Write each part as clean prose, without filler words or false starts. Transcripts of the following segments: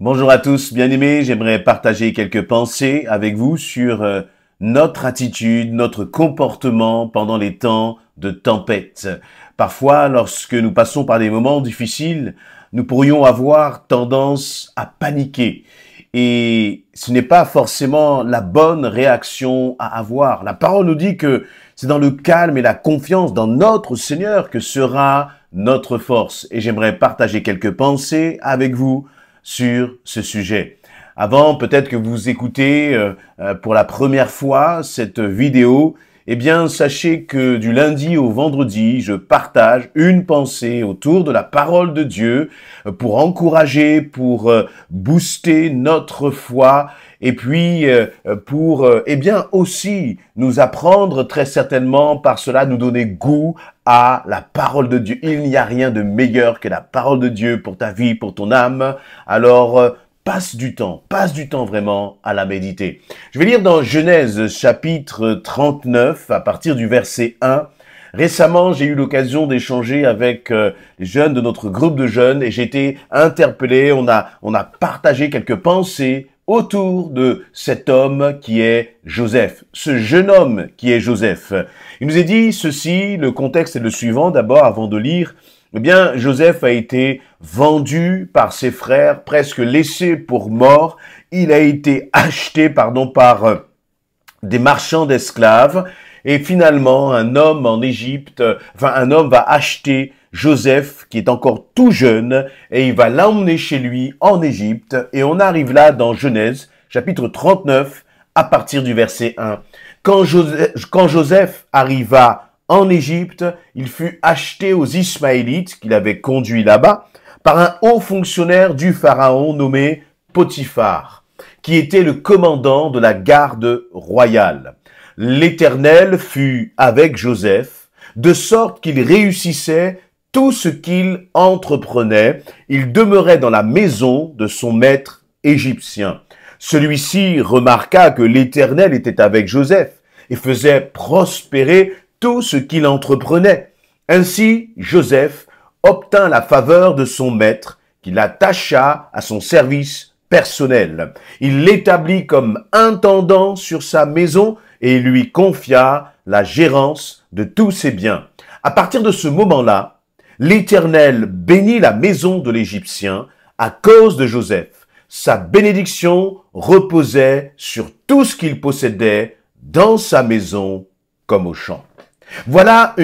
Bonjour à tous, bien-aimés, j'aimerais partager quelques pensées avec vous sur notre attitude, notre comportement pendant les temps de tempête. Parfois, lorsque nous passons par des moments difficiles, nous pourrions avoir tendance à paniquer. Et ce n'est pas forcément la bonne réaction à avoir. La parole nous dit que c'est dans le calme et la confiance dans notre Seigneur que sera notre force. Et j'aimerais partager quelques pensées avec vous sur ce sujet. Avant, peut-être que vous écoutez pour la première fois cette vidéo, eh bien, sachez que du lundi au vendredi, je partage une pensée autour de la parole de Dieu pour encourager, pour booster notre foi et puis pour, eh bien, aussi nous apprendre très certainement par cela, nous donner goût à la parole de Dieu. Il n'y a rien de meilleur que la parole de Dieu pour ta vie, pour ton âme. Alors, passe du temps vraiment à la méditer. Je vais lire dans Genèse chapitre 39 à partir du verset 1. Récemment, j'ai eu l'occasion d'échanger avec les jeunes de notre groupe de jeunes et j'ai été interpellé, on a partagé quelques pensées autour de cet homme qui est Joseph, ce jeune homme qui est Joseph. Il nous est dit ceci, le contexte est le suivant d'abord avant de lire. Eh bien, Joseph a été vendu par ses frères, presque laissé pour mort. Il a été acheté, par des marchands d'esclaves. Et finalement, un homme en Égypte, un homme va acheter Joseph, qui est encore tout jeune, et il va l'emmener chez lui en Égypte. Et on arrive là dans Genèse, chapitre 39, à partir du verset 1. Quand Joseph arriva en Égypte, il fut acheté aux Ismaélites, qu'il avait conduits là-bas, par un haut fonctionnaire du Pharaon nommé Potiphar, qui était le commandant de la garde royale. L'Éternel fut avec Joseph, de sorte qu'il réussissait tout ce qu'il entreprenait. Il demeurait dans la maison de son maître égyptien. Celui-ci remarqua que l'Éternel était avec Joseph et faisait prospérer tout ce qu'il entreprenait. Ainsi, Joseph obtint la faveur de son maître, qui l'attacha à son service personnel. Il l'établit comme intendant sur sa maison et lui confia la gérance de tous ses biens. À partir de ce moment-là, l'Éternel bénit la maison de l'Égyptien à cause de Joseph. Sa bénédiction reposait sur tout ce qu'il possédait dans sa maison comme au champ. Voilà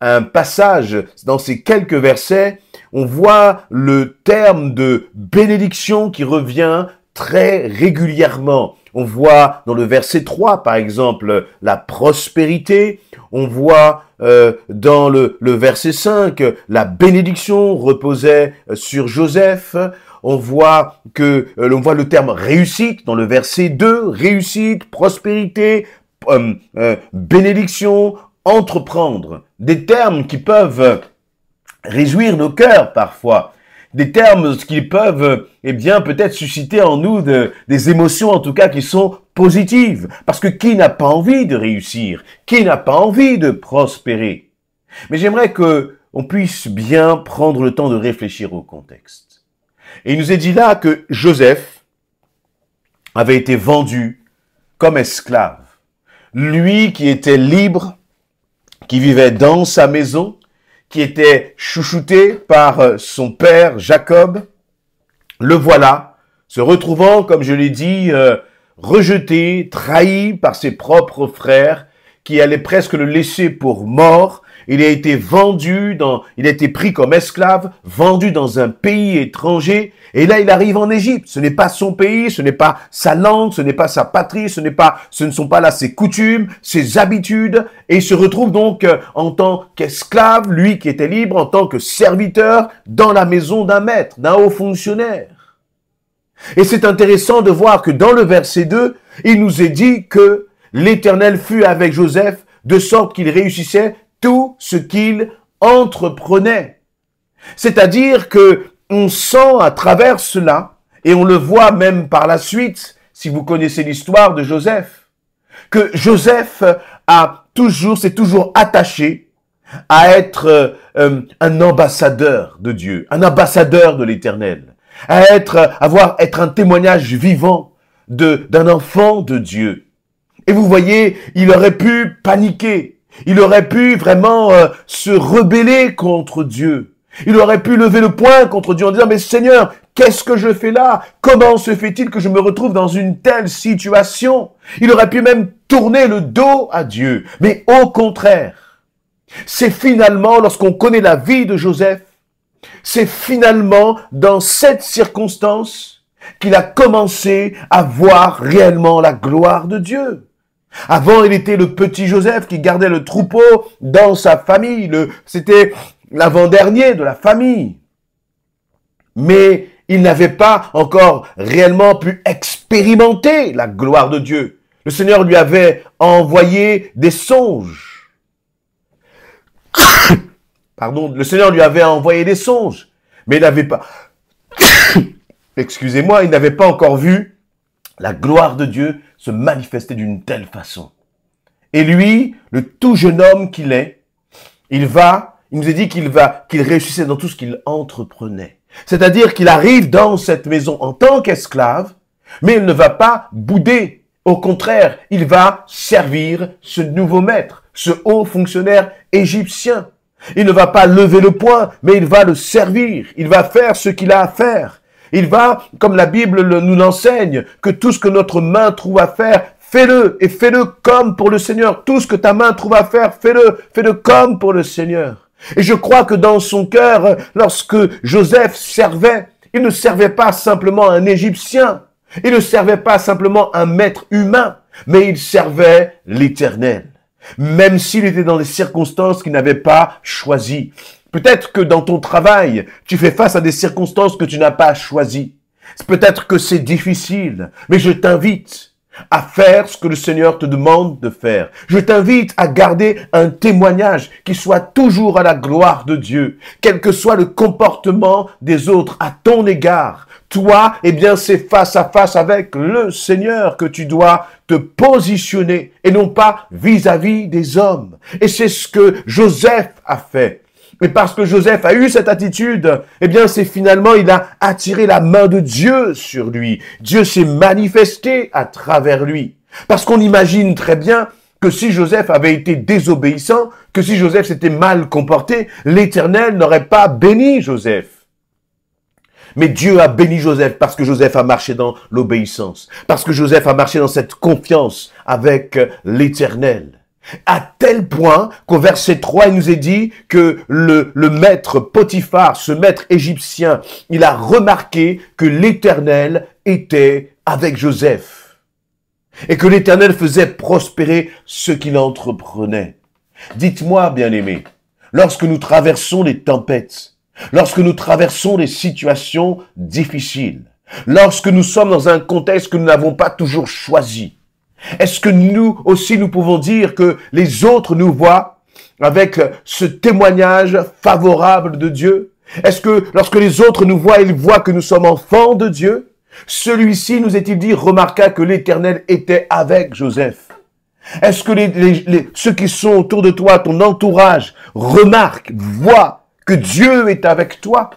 un passage, dans ces quelques versets, on voit le terme de bénédiction qui revient très régulièrement. On voit dans le verset 3, par exemple, la prospérité. On voit dans le verset 5, la bénédiction reposait sur Joseph. On voit le terme réussite dans le verset 2, réussite, prospérité, bénédiction, entreprendre, des termes qui peuvent réjouir nos cœurs parfois, des termes qui peuvent, peut-être susciter en nous des émotions en tout cas qui sont positives, parce que qui n'a pas envie de réussir, qui n'a pas envie de prospérer? Mais j'aimerais que on puisse bien prendre le temps de réfléchir au contexte. Et il nous est dit là que Joseph avait été vendu comme esclave. Lui qui était libre, qui vivait dans sa maison, qui était chouchouté par son père Jacob, le voilà, se retrouvant, comme je l'ai dit, rejeté, trahi par ses propres frères, qui allaient presque le laisser pour mort. Il a été il a été pris comme esclave, vendu dans un pays étranger, et là il arrive en Égypte. Ce n'est pas son pays, ce n'est pas sa langue, ce n'est pas sa patrie, ce ne sont pas là ses coutumes, ses habitudes, et il se retrouve donc en tant qu'esclave, lui qui était libre, en tant que serviteur, dans la maison d'un maître, d'un haut fonctionnaire. Et c'est intéressant de voir que dans le verset 2, il nous est dit que l'Éternel fut avec Joseph, de sorte qu'il réussissait tout ce qu'il entreprenait. C'est-à-dire que on sent à travers cela, et on le voit même par la suite, si vous connaissez l'histoire de Joseph, que Joseph s'est toujours attaché à être un ambassadeur de Dieu, un ambassadeur de l'Éternel. être un témoignage vivant d'un enfant de Dieu. Et vous voyez, il aurait pu paniquer. Il aurait pu vraiment se rebeller contre Dieu. Il aurait pu lever le poing contre Dieu en disant, mais Seigneur, qu'est-ce que je fais là? Comment se fait-il que je me retrouve dans une telle situation? Il aurait pu même tourner le dos à Dieu. Mais au contraire, c'est finalement, lorsqu'on connaît la vie de Joseph, c'est finalement dans cette circonstance qu'il a commencé à voir réellement la gloire de Dieu. Avant, il était le petit Joseph qui gardait le troupeau dans sa famille. C'était l'avant-dernier de la famille. Mais il n'avait pas encore réellement pu expérimenter la gloire de Dieu. Le Seigneur lui avait envoyé des songes. Pardon, le Seigneur lui avait envoyé des songes. Mais il n'avait pas... Excusez-moi, il n'avait pas encore vu la gloire de Dieu se manifester d'une telle façon. Et lui, le tout jeune homme qu'il est, il nous a dit qu'il réussissait dans tout ce qu'il entreprenait. C'est-à-dire qu'il arrive dans cette maison en tant qu'esclave, mais il ne va pas bouder. Au contraire, il va servir ce nouveau maître, ce haut fonctionnaire égyptien. Il ne va pas lever le poing, mais il va le servir. Il va faire ce qu'il a à faire. Il va, comme la Bible nous l'enseigne, que tout ce que notre main trouve à faire, fais-le, et fais-le comme pour le Seigneur. Tout ce que ta main trouve à faire, fais-le comme pour le Seigneur. Et je crois que dans son cœur, lorsque Joseph servait, il ne servait pas simplement un Égyptien, il ne servait pas simplement un maître humain, mais il servait l'Éternel. Même s'il était dans des circonstances qu'il n'avait pas choisies. Peut-être que dans ton travail, tu fais face à des circonstances que tu n'as pas choisies. Peut-être que c'est difficile, mais je t'invite à faire ce que le Seigneur te demande de faire. Je t'invite à garder un témoignage qui soit toujours à la gloire de Dieu, quel que soit le comportement des autres à ton égard. Toi, eh bien, c'est face à face avec le Seigneur que tu dois te positionner et non pas vis-à-vis des hommes. Et c'est ce que Joseph a fait. Et parce que Joseph a eu cette attitude, eh bien, c'est finalement, il a attiré la main de Dieu sur lui. Dieu s'est manifesté à travers lui. Parce qu'on imagine très bien que si Joseph avait été désobéissant, que si Joseph s'était mal comporté, l'Éternel n'aurait pas béni Joseph. Mais Dieu a béni Joseph parce que Joseph a marché dans l'obéissance, parce que Joseph a marché dans cette confiance avec l'Éternel. À tel point qu'au verset 3, il nous est dit que le maître Potiphar, ce maître égyptien, il a remarqué que l'Éternel était avec Joseph et que l'Éternel faisait prospérer ce qu'il entreprenait. Dites-moi, bien-aimés, lorsque nous traversons les tempêtes, lorsque nous traversons des situations difficiles, lorsque nous sommes dans un contexte que nous n'avons pas toujours choisi, est-ce que nous aussi nous pouvons dire que les autres nous voient avec ce témoignage favorable de Dieu? Est-ce que lorsque les autres nous voient, ils voient que nous sommes enfants de Dieu? Celui-ci, nous est-il dit, remarqua que l'Éternel était avec Joseph. Est-ce que ceux qui sont autour de toi, ton entourage, remarquent, voient que Dieu est avec toi?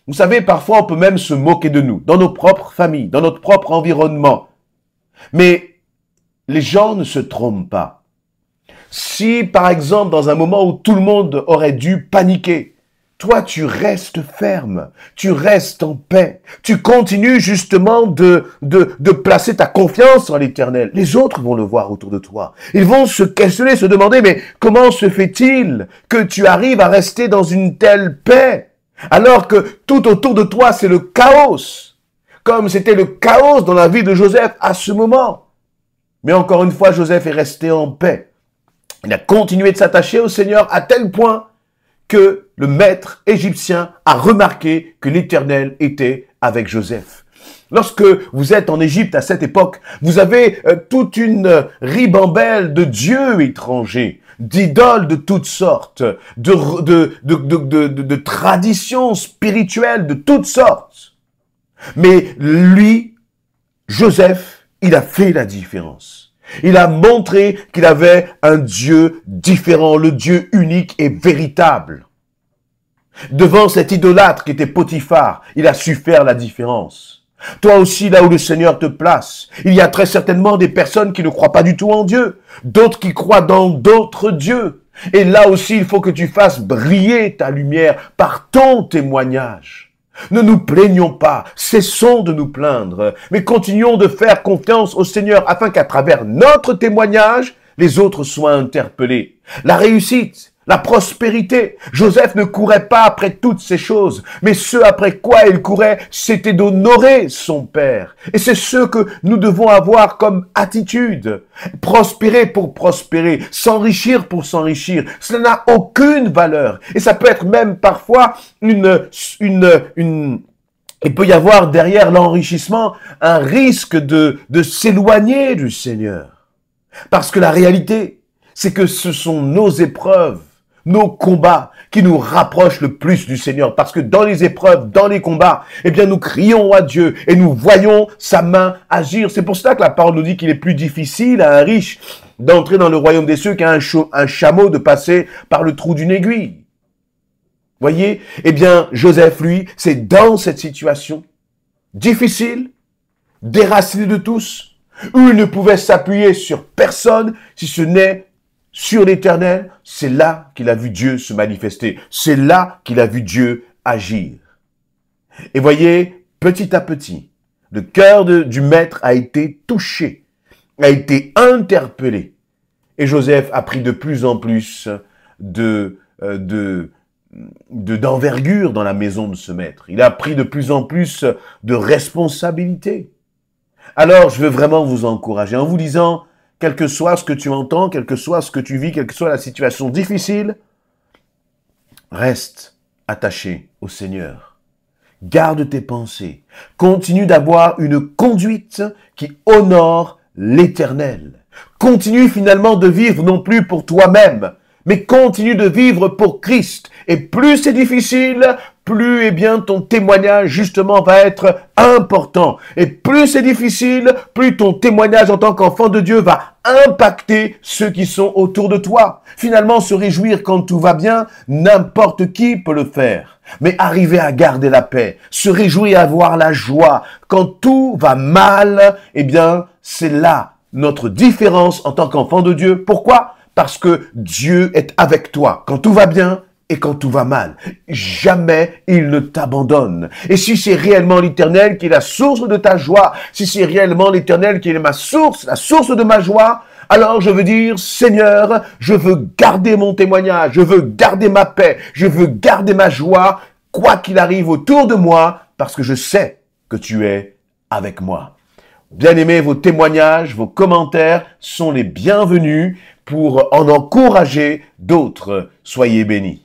Vous savez, parfois on peut même se moquer de nous, dans nos propres familles, dans notre propre environnement. Mais les gens ne se trompent pas. Si, par exemple, dans un moment où tout le monde aurait dû paniquer, toi, tu restes ferme, tu restes en paix, tu continues justement de placer ta confiance en l'Éternel. Les autres vont le voir autour de toi. Ils vont se questionner, se demander, mais comment se fait-il que tu arrives à rester dans une telle paix, alors que tout autour de toi, c'est le chaos, comme c'était le chaos dans la vie de Joseph à ce moment. Mais encore une fois, Joseph est resté en paix. Il a continué de s'attacher au Seigneur à tel point que le maître égyptien a remarqué que l'Éternel était avec Joseph. Lorsque vous êtes en Égypte à cette époque, vous avez toute une ribambelle de dieux étrangers, d'idoles de toutes sortes, de traditions spirituelles de toutes sortes. Mais lui, Joseph, il a fait la différence. Il a montré qu'il avait un Dieu différent, le Dieu unique et véritable. Devant cet idolâtre qui était Potiphar, il a su faire la différence. Toi aussi, là où le Seigneur te place, il y a très certainement des personnes qui ne croient pas du tout en Dieu, d'autres qui croient dans d'autres dieux. Et là aussi, il faut que tu fasses briller ta lumière par ton témoignage. Ne nous plaignons pas, cessons de nous plaindre, mais continuons de faire confiance au Seigneur afin qu'à travers notre témoignage, les autres soient interpellés. La réussite, la prospérité. Joseph ne courait pas après toutes ces choses, mais ce après quoi il courait, c'était d'honorer son père. Et c'est ce que nous devons avoir comme attitude. Prospérer pour prospérer, s'enrichir pour s'enrichir. Cela n'a aucune valeur. Et ça peut être même parfois il peut y avoir derrière l'enrichissement un risque de s'éloigner du Seigneur. Parce que la réalité, c'est que ce sont nos épreuves, nos combats qui nous rapprochent le plus du Seigneur. Parce que dans les épreuves, dans les combats, eh bien, nous crions à Dieu et nous voyons sa main agir. C'est pour cela que la parole nous dit qu'il est plus difficile à un riche d'entrer dans le royaume des cieux qu'à un chameau de passer par le trou d'une aiguille. Voyez? Eh bien, Joseph, lui, c'est dans cette situation difficile, déraciné de tous, où il ne pouvait s'appuyer sur personne si ce n'est sur l'Éternel, c'est là qu'il a vu Dieu se manifester. C'est là qu'il a vu Dieu agir. Et voyez, petit à petit, le cœur du maître a été touché, a été interpellé. Et Joseph a pris de plus en plus d'envergure dans la maison de ce maître. Il a pris de plus en plus de responsabilités. Alors, je veux vraiment vous encourager en vous disant, quel que soit ce que tu entends, quel que soit ce que tu vis, quelle que soit la situation difficile, reste attaché au Seigneur. Garde tes pensées. Continue d'avoir une conduite qui honore l'Éternel. Continue finalement de vivre non plus pour toi-même, mais continue de vivre pour Christ. Et plus c'est difficile, plus eh bien ton témoignage justement va être important. Et plus c'est difficile, plus ton témoignage en tant qu'enfant de Dieu va impacter ceux qui sont autour de toi. Finalement, se réjouir quand tout va bien, n'importe qui peut le faire. Mais arriver à garder la paix, se réjouir et avoir la joie quand tout va mal, eh bien, c'est là notre différence en tant qu'enfant de Dieu. Pourquoi? Parce que Dieu est avec toi quand tout va bien et quand tout va mal. Jamais il ne t'abandonne. Et si c'est réellement l'Éternel qui est la source de ta joie, si c'est réellement l'Éternel qui est ma source, la source de ma joie, alors je veux dire, Seigneur, je veux garder mon témoignage, je veux garder ma paix, je veux garder ma joie, quoi qu'il arrive autour de moi, parce que je sais que tu es avec moi. Bien-aimés, vos témoignages, vos commentaires sont les bienvenus pour en encourager d'autres. Soyez bénis.